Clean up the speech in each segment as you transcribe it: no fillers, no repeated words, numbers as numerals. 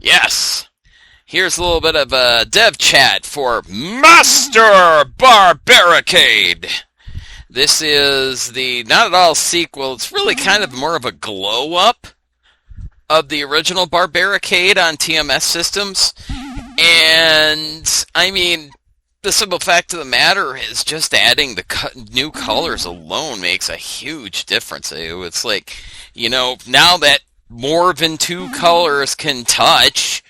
Yes. Here's a little bit of a dev chat for Master Barbarricade. This is the not at all sequel. It's really kind of more of a glow up of the original Barbarricade on TMS systems. And, I mean, the simple fact of the matter is just adding the new colors alone makes a huge difference. It's like, now that more than two colors can touch,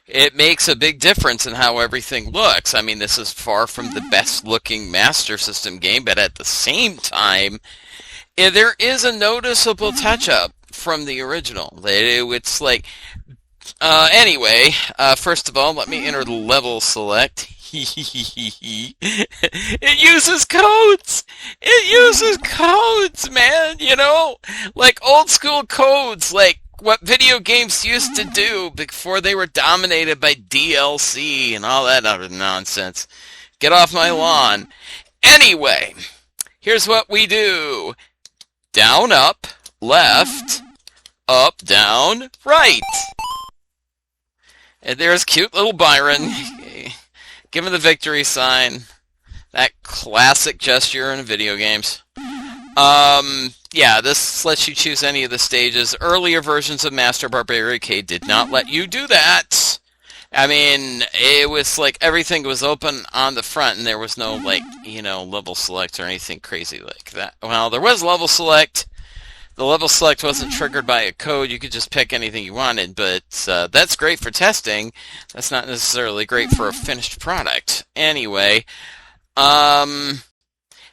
it makes a big difference in how everything looks. I mean, this is far from the best-looking Master System game, but at the same time, there is a noticeable touch-up from the original. It's like, anyway, first of all, let me enter the level select. It uses codes! It uses codes, man, like old-school codes, like what video games used to do before they were dominated by DLC and all that other nonsense. Get off my lawn. Anyway, here's what we do. Down, up, left, up, down, right. And there's cute little Byron. Give him the victory sign. That classic gesture in video games. Yeah, this lets you choose any of the stages. Earlier versions of Master Barbarricade did not let you do that. I mean, it was like everything was open on the front, and there was no, level select or anything crazy like that. Well, there was level select. The level select wasn't triggered by a code. You could just pick anything you wanted, but that's great for testing. That's not necessarily great for a finished product. Anyway,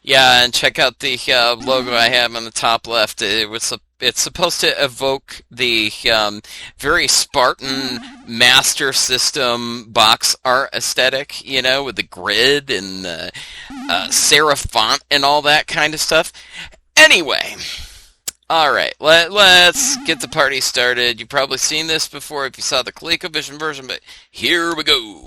yeah, and check out the logo I have on the top left. It's supposed to evoke the very Spartan Master System box art aesthetic, with the grid and the serif font and all that kind of stuff. Anyway, alright, let's get the party started. You've probably seen this before if you saw the ColecoVision version, but here we go.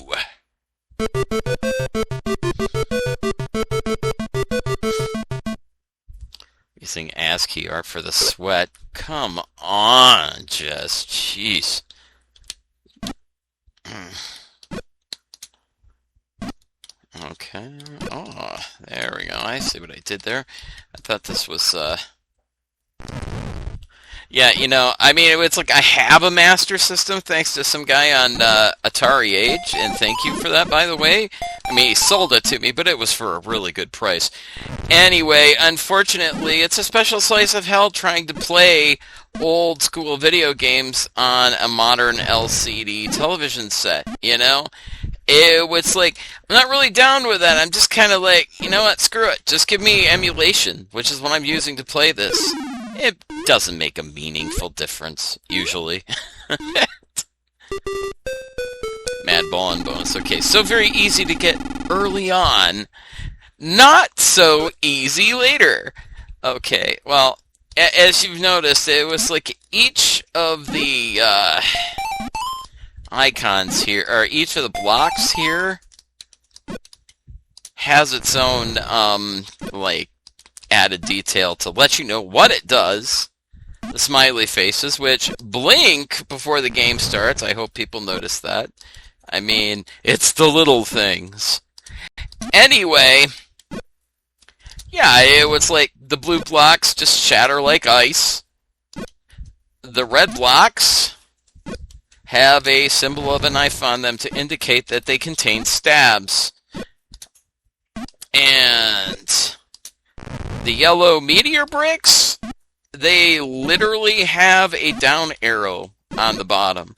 Using ASCII art for the sweat. Come on, just jeez. Okay. Oh, there we go. I see what I did there. I thought this was yeah, I mean, it's like I have a Master System thanks to some guy on Atari Age, and thank you for that, by the way. I mean, he sold it to me, but it was for a really good price. Anyway, unfortunately, it's a special slice of hell trying to play old-school video games on a modern LCD television set, It's like, I'm not really down with that. I'm just kind of like, you know what, screw it. Just give me emulation, which is what I'm using to play this. It doesn't make a meaningful difference, usually. Mad Ball and bonus. Okay, so very easy to get early on. Not so easy later. Okay, well, as you've noticed, it was like each of the icons here, or each of the blocks here, has its own, added detail to let you know what it does. The smiley faces, which blink before the game starts. I hope people notice that. I mean, it's the little things. Anyway, yeah, it was like the blue blocks just shatter like ice. The red blocks have a symbol of a knife on them to indicate that they contain stabs. And the yellow meteor bricks, they literally have a down arrow on the bottom.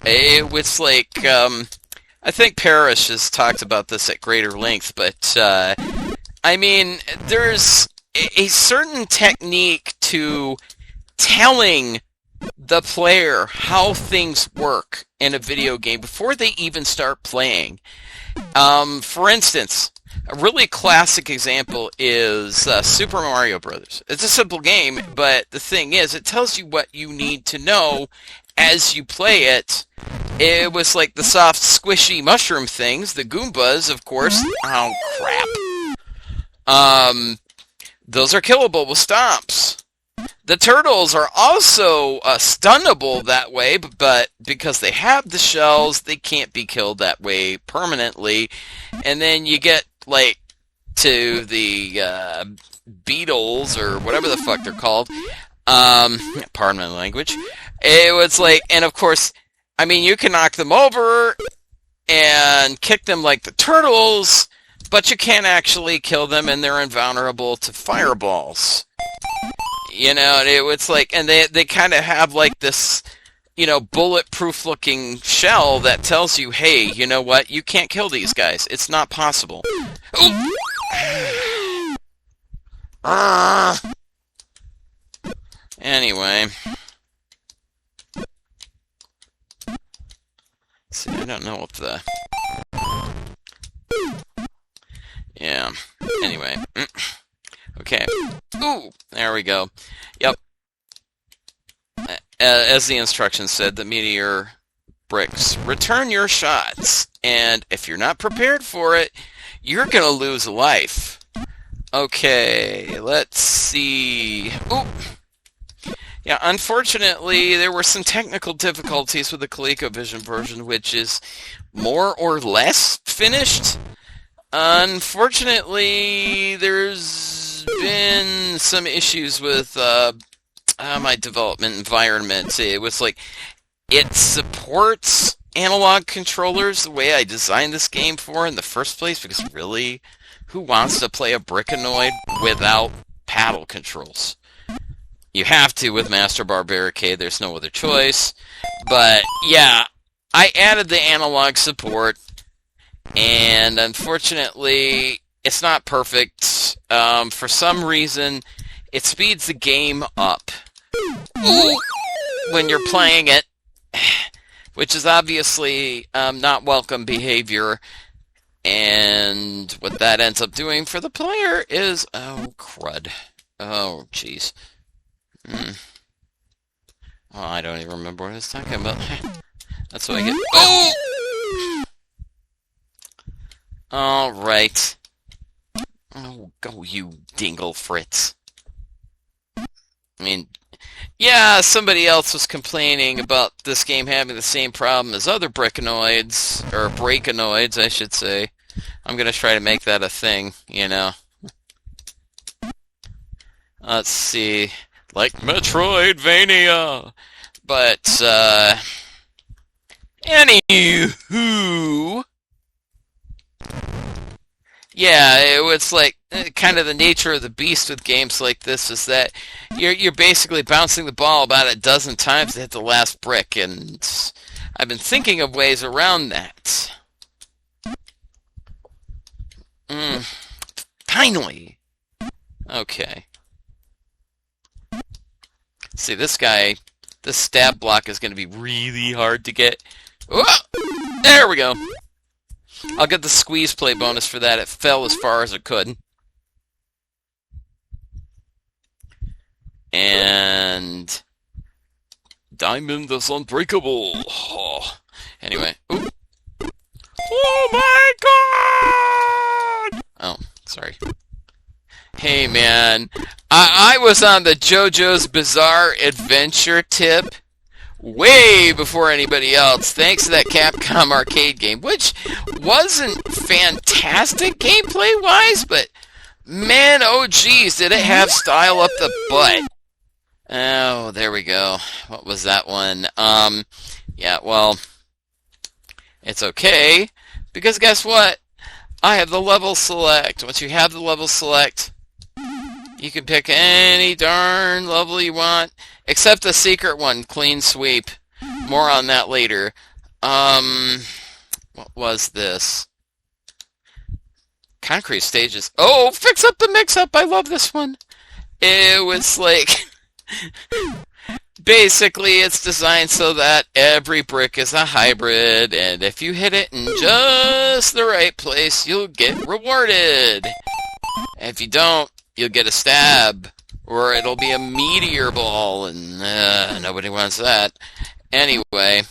It's like, I think Parrish has talked about this at greater length, but, I mean, there's a certain technique to telling the player how things work in a video game before they even start playing. For instance, a really classic example is Super Mario Brothers. It's a simple game, but the thing is, it tells you what you need to know as you play it. It was like the soft, squishy mushroom things, the Goombas, of course. Oh, crap. Those are killable with stomps. The turtles are also stunnable that way, but because they have the shells, they can't be killed that way permanently. And then you get, like, to the beetles, or whatever the fuck they're called. Pardon my language. It was like, and of course, I mean, you can knock them over and kick them like the turtles, but you can't actually kill them, and they're invulnerable to fireballs. You know, it's like, and they kind of have like this, you know, bulletproof looking shell that tells you, hey, you know what, you can't kill these guys. It's not possible. Anyway. See, I don't know what the... Yeah. Anyway. Okay. Ooh! There we go. Yep. As the instructions said, the meteor bricks. Return your shots. And if you're not prepared for it, you're gonna lose a life. Okay, let's see. Ooh! Yeah, unfortunately, there were some technical difficulties with the ColecoVision version, which is more or less finished. Unfortunately, there's been some issues with my development environment. It was like, it supports analog controllers the way I designed this game for in the first place, because really, who wants to play a Brickanoid without paddle controls? You have to with Master Barbarricade, there's no other choice. But yeah, I added the analog support, and unfortunately, it's not perfect. For some reason, it speeds the game up when you're playing it, which is obviously not welcome behavior. And what that ends up doing for the player is, oh crud, oh jeez. Oh, I don't even remember what I was talking about. That's what I get. Oh! Alright. Oh, go you dingle Fritz. I mean, yeah, somebody else was complaining about this game having the same problem as other Brickanoids, or Breakanoids, I should say. I'm gonna try to make that a thing, you know. Let's see. Like Metroidvania! But, anywho... Yeah, it was like, kind of the nature of the beast with games like this is that you're basically bouncing the ball about a dozen times to hit the last brick, and I've been thinking of ways around that. Finally! Okay. See, this guy, this stab block is going to be really hard to get. Oh, there we go. I'll get the squeeze play bonus for that. It fell as far as it could. And Diamond is unbreakable. Oh. Anyway. Ooh. Oh my god! Oh, sorry. Hey man, I was on the JoJo's Bizarre Adventure tip way before anybody else, thanks to that Capcom arcade game, which wasn't fantastic gameplay-wise, but man, oh geez, did it have style up the butt. Oh, there we go. What was that one? Yeah, well, it's okay, because guess what? I have the level select. Once you have the level select, you can pick any darn level you want, except the secret one, Clean Sweep. More on that later. What was this? Concrete Stages. Oh, Fix Up the Mix-Up! I love this one! It was like... Basically, it's designed so that every brick is a hybrid, and if you hit it in just the right place, you'll get rewarded. If you don't, you'll get a stab, or it'll be a meteor ball, and nobody wants that. Anyway,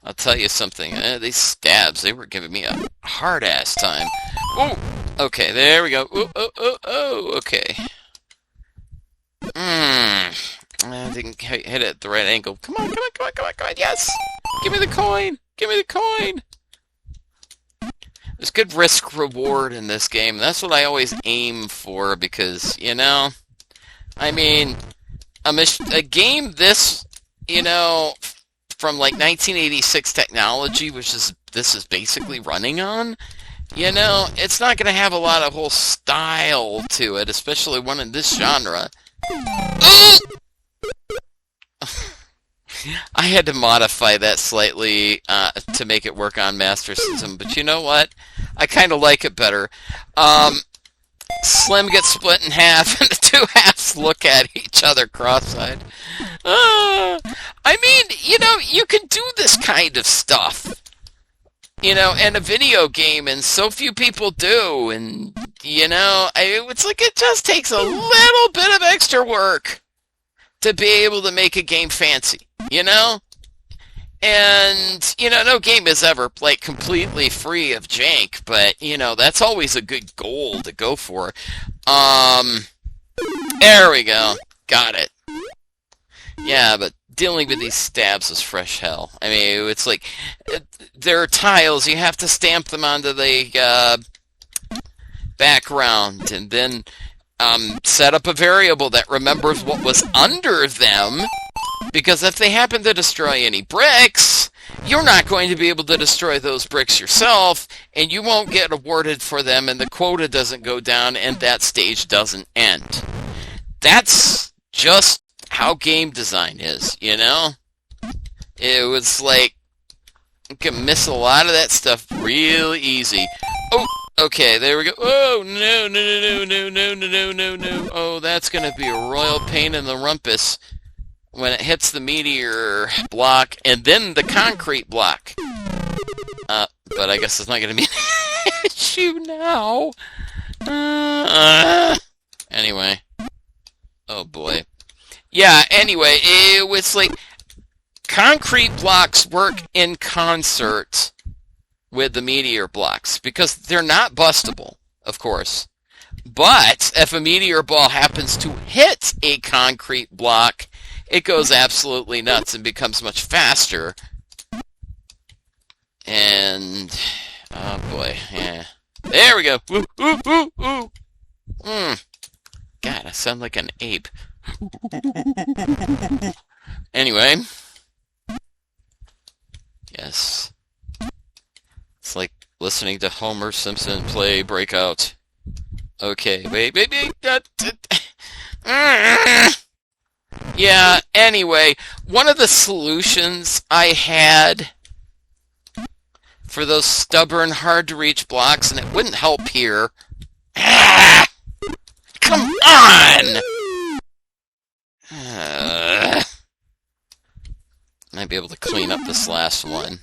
I'll tell you something. These stabs, they were giving me a hard-ass time. Oh, okay, there we go. Oh, okay. I didn't hit it at the right angle. Come on, come on, come on, come on, come on. Yes! Give me the coin! Give me the coin! There's good risk reward in this game. That's what I always aim for because, you know, I mean, a game this, you know, from like 1986 technology, which is this is basically running on, you know, it's not going to have a lot of whole style to it, especially one in this genre. I had to modify that slightly to make it work on Master System, but you know what? I kind of like it better. Slim gets split in half, and the two halves look at each other cross-eyed. I mean, you know, you can do this kind of stuff, you know, in a video game, and so few people do, and, you know, it's like it just takes a little bit of extra work to be able to make a game fancy, you know? And, you know, no game is ever, like, completely free of jank, but, you know, that's always a good goal to go for. There we go. Got it. Yeah, but dealing with these stabs is fresh hell. I mean, it's like, there are tiles, you have to stamp them onto the background, and then set up a variable that remembers what was under them, because if they happen to destroy any bricks, you're not going to be able to destroy those bricks yourself, and you won't get awarded for them, and the quota doesn't go down, and that stage doesn't end. That's just how game design is, you know? It was like, you can miss a lot of that stuff real easy. Oh! Okay, there we go. Oh, no, no, no, no, no, no, no, no, no. Oh, that's going to be a royal pain in the rumpus when it hits the meteor block and then the concrete block. But I guess it's not going to be an issue now. Anyway. Oh, boy. Yeah, anyway, it was like concrete blocks work in concert with the meteor blocks, because they're not bustable, of course. But if a meteor ball happens to hit a concrete block, it goes absolutely nuts and becomes much faster. And, oh boy, yeah. There we go. Ooh, ooh, ooh, ooh. God, I sound like an ape. Anyway. Yes. It's like listening to Homer Simpson play Breakout. Okay, wait. Yeah, anyway, one of the solutions I had for those stubborn, hard-to-reach blocks, and it wouldn't help here. Come on! Might be able to clean up this last one.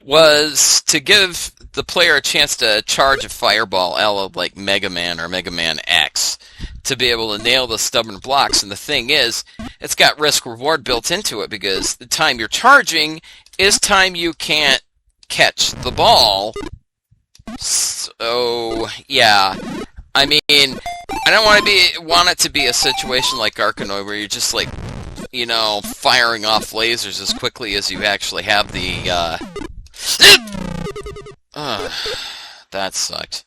Was to give the player a chance to charge a fireball, a la like Mega Man or Mega Man X, to be able to nail the stubborn blocks. And the thing is, it's got risk-reward built into it, because the time you're charging is time you can't catch the ball. So, yeah. I mean, I don't want it to be a situation like Arkanoid, where you're just like, you know, firing off lasers as quickly as you actually have the, that sucked.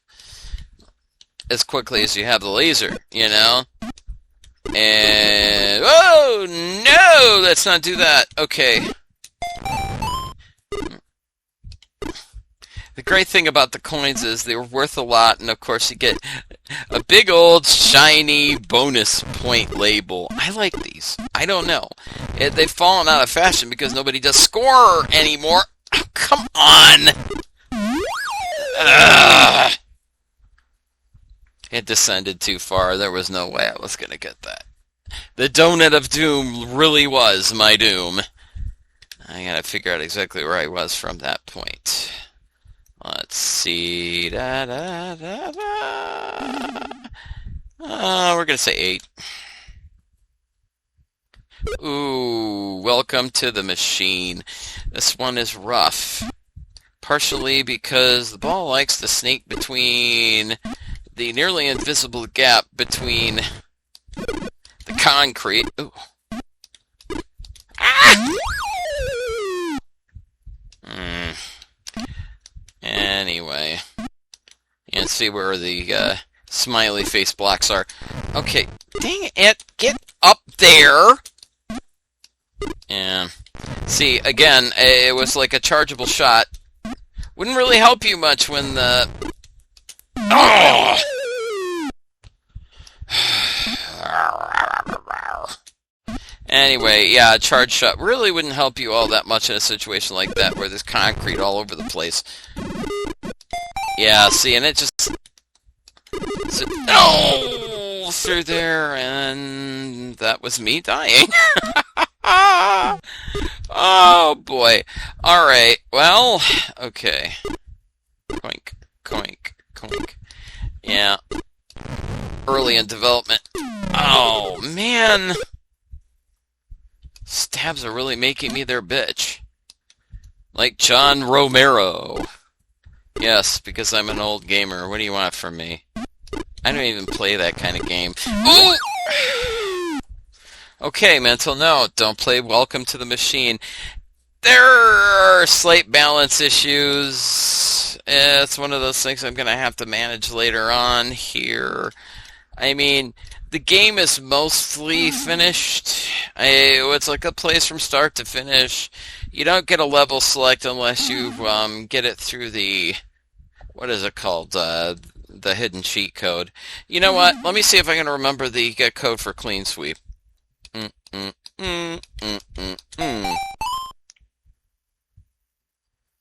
As quickly as you have the laser, you know? And, oh, no! Let's not do that. Okay. The great thing about the coins is they were worth a lot, and of course you get a big old shiny bonus point label. I like these. I don't know. They've fallen out of fashion because nobody does score anymore. Oh, come on! Ugh. It descended too far. There was no way I was going to get that. The Donut of Doom really was my doom. I gotta figure out exactly where I was from that point. Let's see. We're gonna say 8. Ooh, welcome to the machine. This one is rough. Partially because the ball likes to sneak between the nearly invisible gap between The concrete. Ooh. Ah! Anyway. You can see where the smiley face blocks are. Okay, dang it, get up there! Yeah. See, again, it was like a chargeable shot. Wouldn't really help you much when the... Oh! Anyway, yeah, a charge shot really wouldn't help you all that much in a situation like that where there's concrete all over the place. Yeah, see, and it just... Oh! Through there, and that was me dying. Oh, boy. Alright, well, okay. Coink, coink, coink. Yeah. Early in development. Oh, man. Stabs are really making me their bitch. Like John Romero. Yes, because I'm an old gamer. What do you want from me? I don't even play that kind of game. Ooh! Okay, mental note. Don't play Welcome to the Machine. There are slight balance issues. It's one of those things I'm going to have to manage later on here. I mean, the game is mostly finished. It's like a place from start to finish. You don't get a level select unless you get it through the... What is it called? The hidden cheat code. You know what? Let me see if I can remember the code for clean sweep.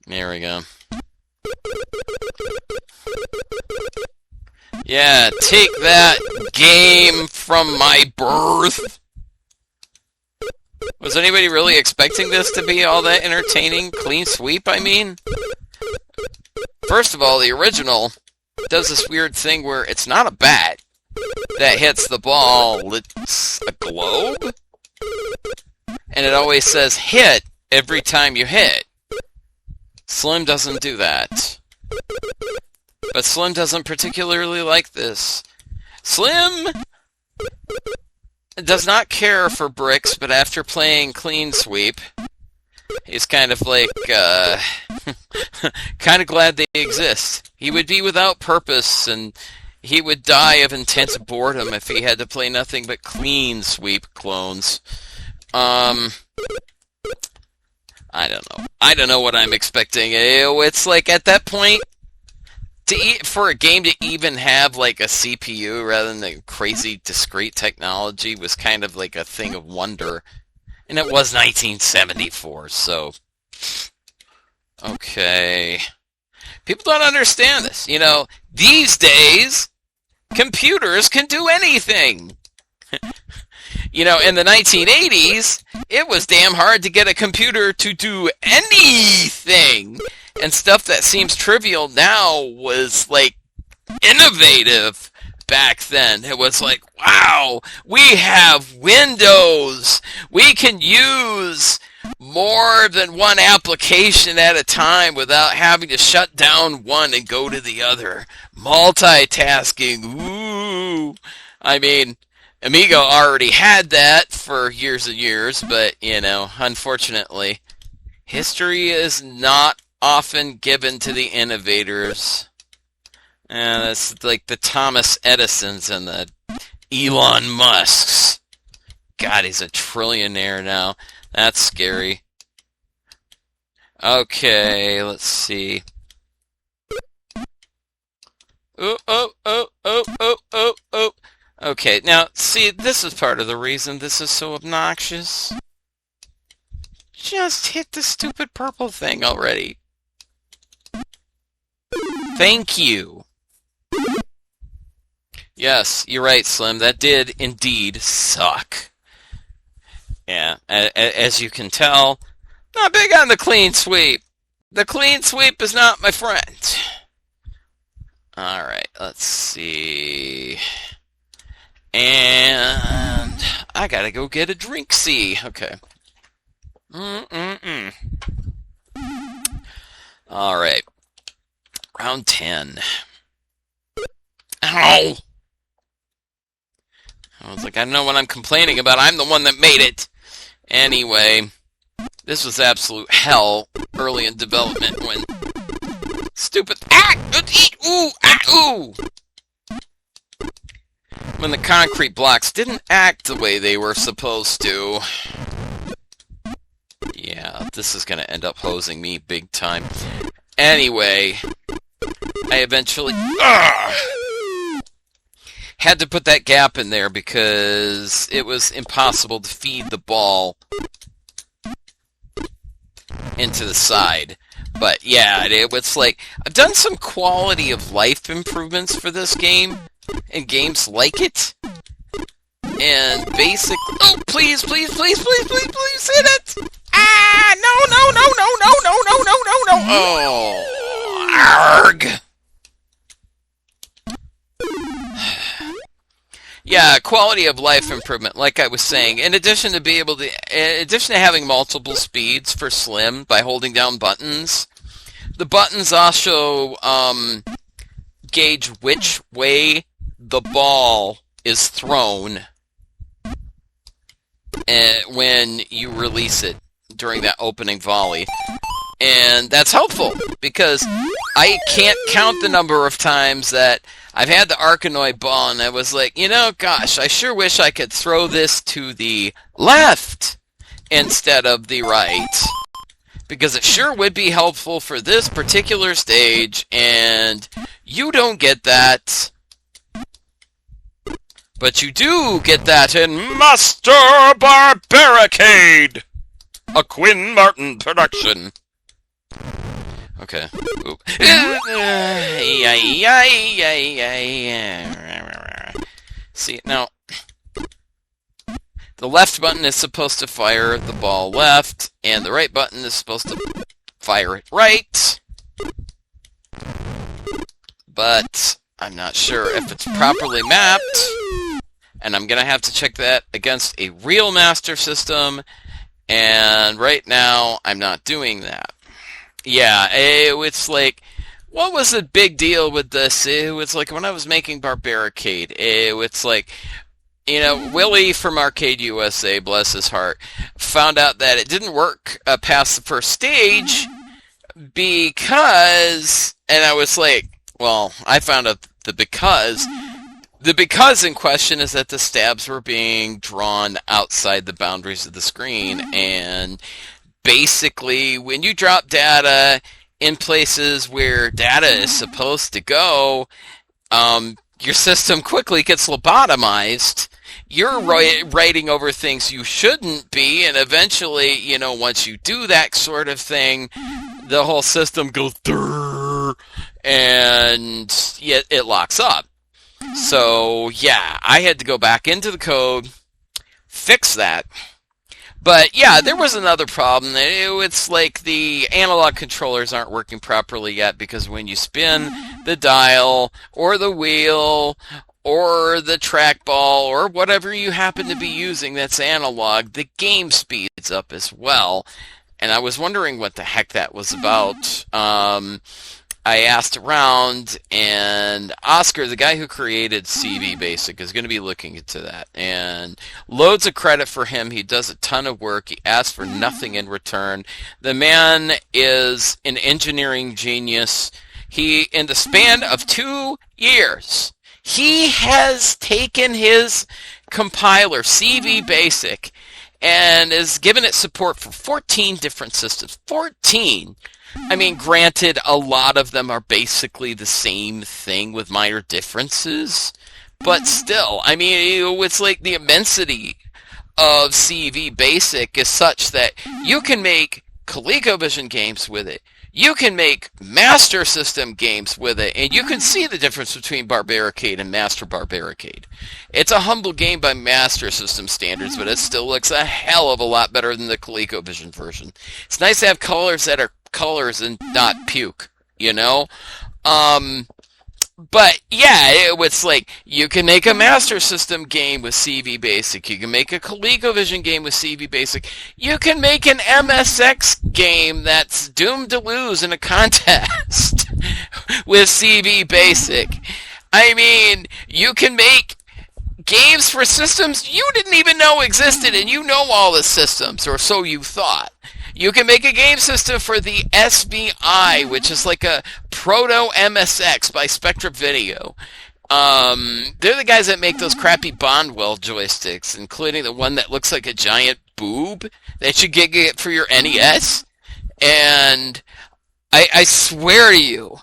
There we go. Yeah, take that, game from my birth. Was anybody really expecting this to be all that entertaining? Clean sweep, I mean? First of all, the original does this weird thing where it's not a bat that hits the ball, it's a globe? And it always says hit every time you hit. Slim doesn't do that. But Slim doesn't particularly like this. Slim does not care for bricks, but after playing Clean Sweep, he's kind of like, kind of glad they exist. He would be without purpose, and he would die of intense boredom if he had to play nothing but Clean Sweep clones. I don't know. I don't know what I'm expecting. It's like, at that point, for a game to even have like a CPU rather than the crazy discrete technology was kind of like a thing of wonder. And it was 1974, so... Okay. People don't understand this. You know, these days, computers can do anything. You know, in the 1980s, it was damn hard to get a computer to do anything. And stuff that seems trivial now was, like, innovative back then. It was like, wow, we have Windows. We can use more than one application at a time without having to shut down one and go to the other. Multitasking, ooh. I mean, Amiga already had that for years and years, but, you know, unfortunately, history is not often given to the innovators. And that's like the Thomas Edisons and the Elon Musks. God, he's a trillionaire now. That's scary. Okay, let's see. Oh. Okay, now, see, this is part of the reason this is so obnoxious. Just hit the stupid purple thing already. Thank you. Yes, you're right, Slim. That did indeed suck. Yeah, as you can tell, not big on the clean sweep. The clean sweep is not my friend. Alright, let's see. And I gotta go get a drink, see. Okay. Alright. Round 10. Ow! I was like, I don't know what I'm complaining about. I'm the one that made it. Anyway, this was absolute hell early in development when stupid when the concrete blocks didn't act the way they were supposed to. Yeah, this is going to end up hosing me big time. Anyway, I eventually had to put that gap in there because it was impossible to feed the ball into the side. But yeah, it's like, I've done some quality of life improvements for this game, and games like it. And basically, oh, please, please, please, please, please, please hit it! Ah, no, no, no, no, no, no, no, no, no, no! Oh, arg! Yeah, quality of life improvement, like I was saying. In addition to having multiple speeds for Slim by holding down buttons, the buttons also gauge which way the ball is thrown when you release it during that opening volley. And that's helpful, because I can't count the number of times that I've had the Arkanoid ball and I was like, you know, gosh, I sure wish I could throw this to the left instead of the right, because it sure would be helpful for this particular stage, and you don't get that. But you do get that in Master Barbarricade, a Quinn Martin production. Okay. Oop. See, now, the left button is supposed to fire the ball left, and the right button is supposed to fire it right. But I'm not sure if it's properly mapped, and I'm going to have to check that against a real Master System, and right now I'm not doing that. Yeah, it's like, what was the big deal with this? It was like when I was making Barbarricade, it's like, you know, Willie from Arcade USA, bless his heart, found out that it didn't work past the first stage because, and I was like, well, I found out the because in question is that the stabs were being drawn outside the boundaries of the screen, and basically, when you drop data in places where data is supposed to go, your system quickly gets lobotomized. You're writing over things you shouldn't be, and eventually, you know, once you do that sort of thing, the whole system goes through, and it locks up. So, yeah, I had to go back into the code, fix that. But yeah, there was another problem. It's like the analog controllers aren't working properly yet, because when you spin the dial or the wheel or the trackball or whatever you happen to be using that's analog, the game speeds up as well. And I was wondering what the heck that was about. I asked around, and Oscar, the guy who created CV Basic, is going to be looking into that. And loads of credit for him. He does a ton of work. He asks for nothing in return. The man is an engineering genius. He, in the span of 2 years, he has taken his compiler, CV Basic, and has given it support for 14 different systems. 14! I mean, granted, a lot of them are basically the same thing with minor differences, but still, I mean, it's like the immensity of CV Basic is such that you can make ColecoVision games with it, you can make Master System games with it, and you can see the difference between Barbarricade and Master Barbarricade. It's a humble game by Master System standards, but it still looks a hell of a lot better than the ColecoVision version. It's nice to have colors that are colors and not puke, you know? But yeah, it's like, you can make a Master System game with CV Basic, you can make a ColecoVision game with CV Basic, you can make an MSX game that's doomed to lose in a contest with CV Basic. I mean, you can make games for systems you didn't even know existed, and you know all the systems, or so you thought. You can make a game system for the SBI, which is like a proto-MSX by Spectrum Video. They're the guys that make those crappy Bondwell joysticks, including the one that looks like a giant boob that you get for your NES. And I swear to you,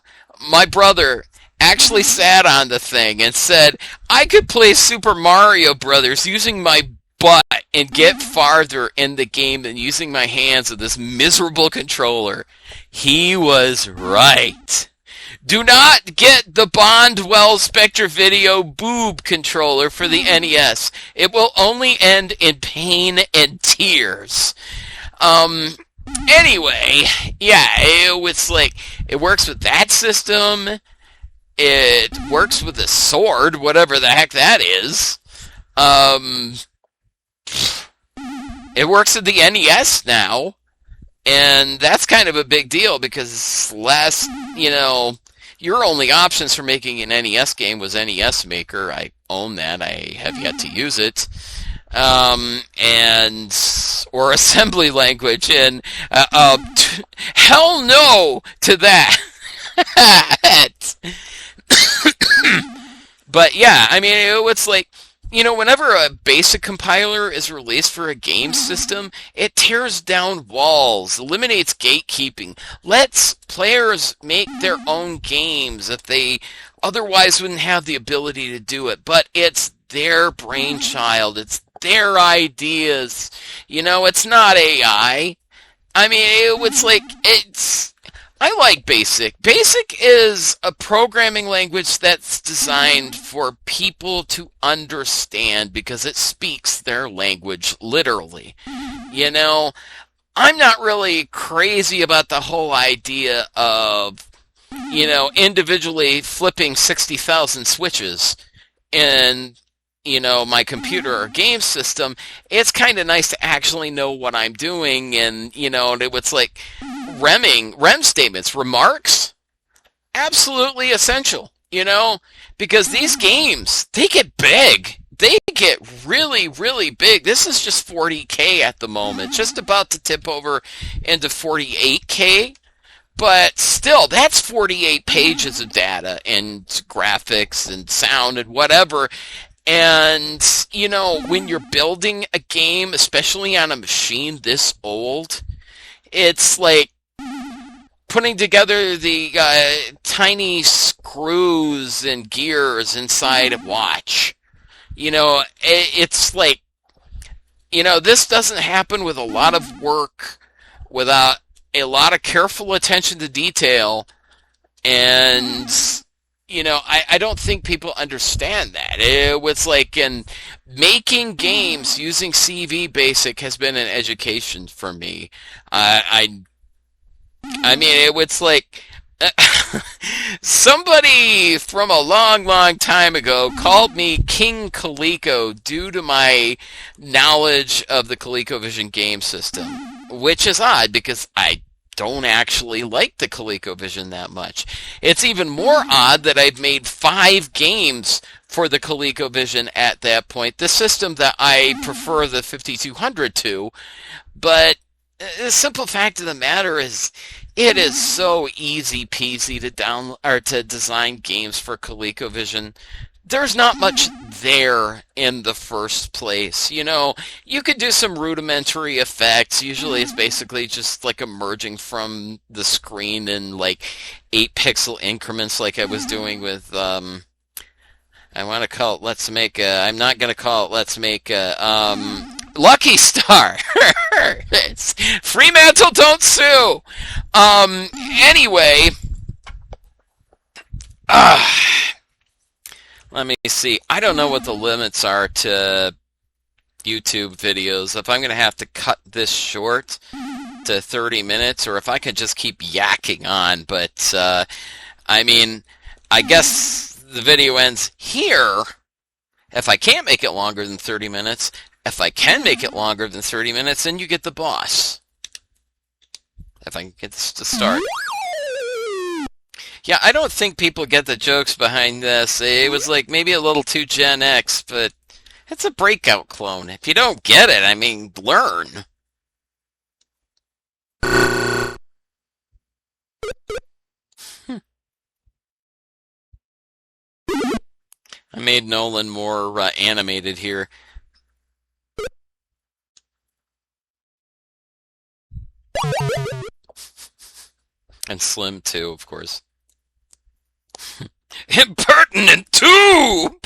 my brother actually sat on the thing and said, I could play Super Mario Brothers using my butt and get farther in the game than using my hands with this miserable controller. He was right. Do not get the Bondwell Spectre Video boob controller for the NES. It will only end in pain and tears. Anyway, yeah, it's like, it works with that system. It works with a sword, whatever the heck that is. It works with the NES now, and that's kind of a big deal because your only options for making an NES game was NES Maker. I own that. I have yet to use it. Or assembly language, and hell no to that. But yeah, I mean, it's like, whenever a basic compiler is released for a game system, it tears down walls, eliminates gatekeeping, lets players make their own games if they otherwise wouldn't have the ability to do it. But it's their brainchild. It's their ideas. It's not AI. I mean, it's like, I like BASIC. BASIC is a programming language that's designed for people to understand because it speaks their language literally. I'm not really crazy about the whole idea of, individually flipping 60,000 switches in, my computer or game system. It's kind of nice to actually know what I'm doing, and, it's like REM statements, remarks, absolutely essential, because these games, they get big. They get really, really big. This is just 40K at the moment, just about to tip over into 48K. But still, that's 48 pages of data and graphics and sound and whatever. And, when you're building a game, especially on a machine this old, it's like putting together the tiny screws and gears inside a watch. It's like, this doesn't happen with a lot of work, without a lot of careful attention to detail, and I don't think people understand that. It was like, in making games using CV Basic has been an education for me. I mean, it's like, somebody from a long, long time ago called me King Coleco due to my knowledge of the ColecoVision game system, which is odd because I don't actually like the ColecoVision that much. It's even more odd that I've made 5 games for the ColecoVision at that point, the system that I prefer the 5200 to. But the simple fact of the matter is, it is so easy peasy to design games for ColecoVision. There's not much there in the first place. You could do some rudimentary effects. Usually it's basically just like emerging from the screen in like 8-pixel increments like I was doing with, I want to call it Let's Make I'm not going to call it Let's Make Lucky Star. It's Fremantle, don't sue. Anyway, let me see. I don't know what the limits are to YouTube videos. If I'm going to have to cut this short to 30 minutes, or if I could just keep yakking on. But, I mean, I guess the video ends here. If I can't make it longer than 30 minutes, if I can make it longer than 30 minutes, then you get the boss. If I can get this to start. Yeah, I don't think people get the jokes behind this. It was like maybe a little too Gen X, but It's a breakout clone. If you don't get it, I mean, learn. I made Nolan more animated here. And Slim, too, of course. Impertinent, too!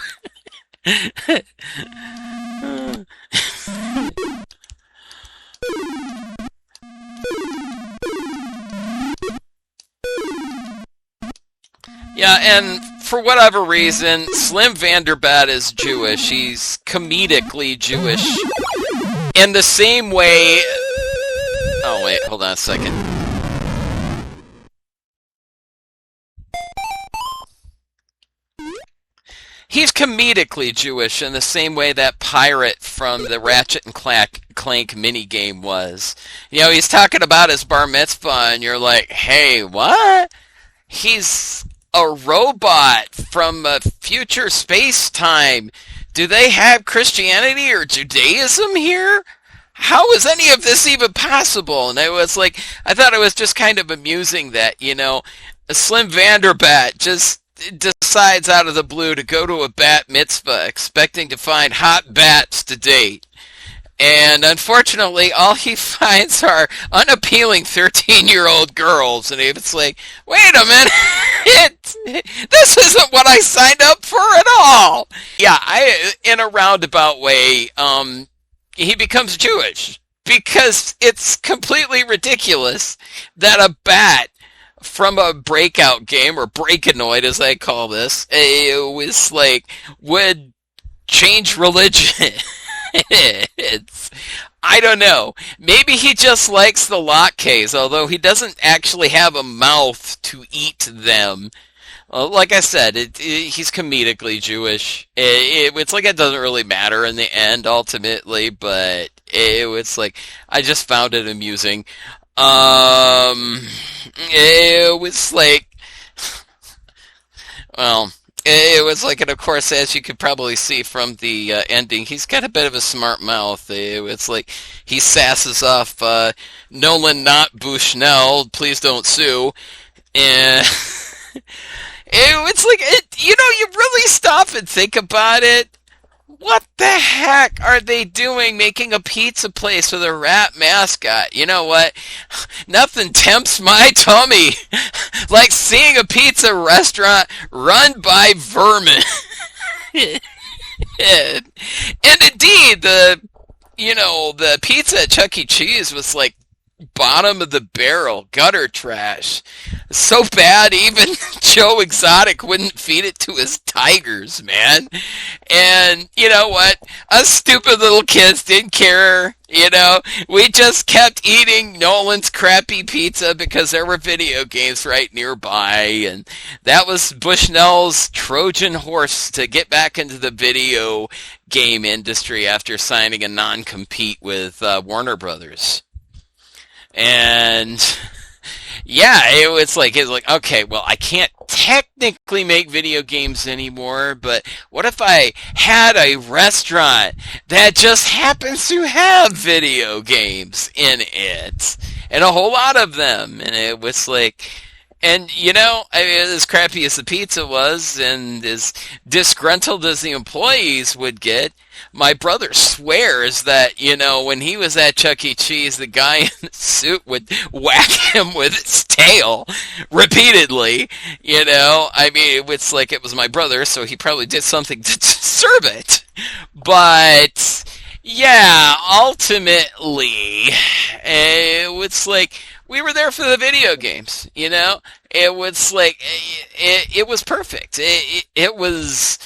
Yeah, and for whatever reason, Slim Vanderbat is Jewish. He's comedically Jewish. In the same way... Oh, wait, hold on a second. He's comedically Jewish in the same way that pirate from the Ratchet and Clank minigame was. You know, he's talking about his bar mitzvah, and you're like, hey, what? He's a robot from a future space-time. Do they have Christianity or Judaism here? How is any of this even possible? And it was like, I thought it was just kind of amusing that, you know, a Slim Vanderbat just decides out of the blue to go to a bat mitzvah expecting to find hot bats to date. And unfortunately, all he finds are unappealing 13-year-old girls. And it's like, wait a minute, this isn't what I signed up for at all. Yeah, in a roundabout way, he becomes Jewish. Because it's completely ridiculous that a bat from a breakout game, or breakanoid as I call this, it was like, would change religion. I don't know. Maybe he just likes the latkes, although he doesn't actually have a mouth to eat them. Like I said, he's comedically Jewish. It's like it doesn't really matter in the end, ultimately, but it's like, I just found it amusing. It was like, well, it was like, and of course, as you could probably see from the ending, he's got a bit of a smart mouth. It's like he sasses off Nolan, not Bushnell, please don't sue. And it's like, you know, you really stop and think about it. What the heck are they doing making a pizza place with a rat mascot? You know what? Nothing tempts my tummy like seeing a pizza restaurant run by vermin. And indeed, the pizza at Chuck E. Cheese was like bottom of the barrel, gutter trash. So bad, even Joe Exotic wouldn't feed it to his tigers, man. And you know what? Us stupid little kids didn't care. You know, we just kept eating Nolan's crappy pizza because there were video games right nearby, and that was Bushnell's Trojan horse to get back into the video game industry after signing a non-compete with Warner Brothers. And yeah, it was like, okay, well, I can't technically make video games anymore, but what if I had a restaurant that just happens to have video games in it, and a whole lot of them? And it was like, and you know, I mean, as crappy as the pizza was, and as disgruntled as the employees would get, my brother swears that, you know, when he was at Chuck E. Cheese, the guy in the suit would whack him with his tail repeatedly. You know, I mean, it's like it was my brother, so he probably did something to deserve it. But yeah, ultimately, it's like we were there for the video games. You know, it was like it was perfect. It was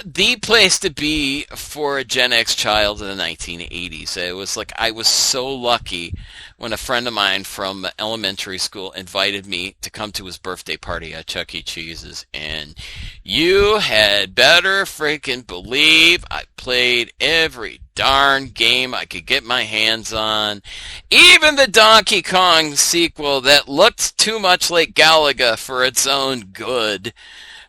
the place to be for a Gen X child in the 1980s. It was like I was so lucky when a friend of mine from elementary school invited me to come to his birthday party at Chuck E. Cheese's, and you had better freaking believe I played every darn game I could get my hands on. Even the Donkey Kong sequel that looked too much like Galaga for its own good.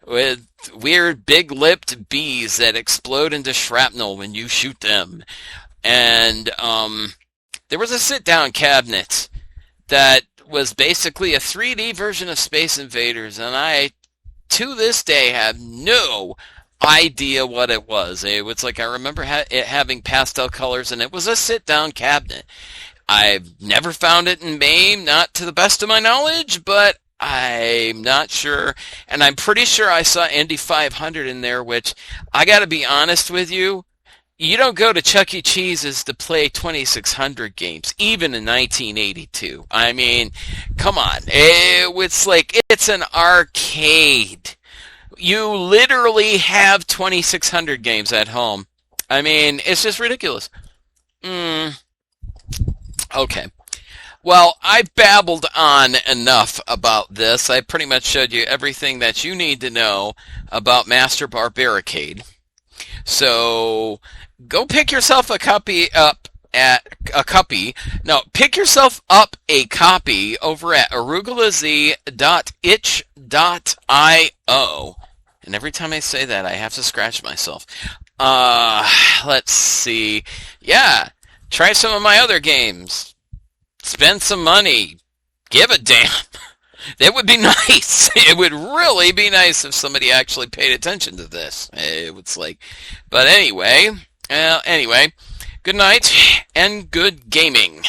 with weird big-lipped bees that explode into shrapnel when you shoot them. And there was a sit-down cabinet that was basically a 3D version of Space Invaders, and I, to this day, have no idea what it was. It was like, I remember it having pastel colors, and it was a sit-down cabinet. I've never found it in MAME, not to the best of my knowledge, but I'm not sure. And I'm pretty sure I saw Indy 500 in there, which, I gotta be honest with you, you don't go to Chuck E. Cheese's to play 2600 games, even in 1982. I mean, come on. It's like, it's an arcade. You literally have 2600 games at home. I mean, it's just ridiculous. Okay. Well, I've babbled on enough about this. I pretty much showed you everything that you need to know about Master Barbarricade. So, go pick yourself a copy up at a copy. No, pick yourself up a copy over at arugulaZ.itch.io. And every time I say that, I have to scratch myself. Let's see. Yeah, try some of my other games. Spend some money. Give a damn. That would be nice. It would really be nice if somebody actually paid attention to this. It's like, but anyway, good night and good gaming.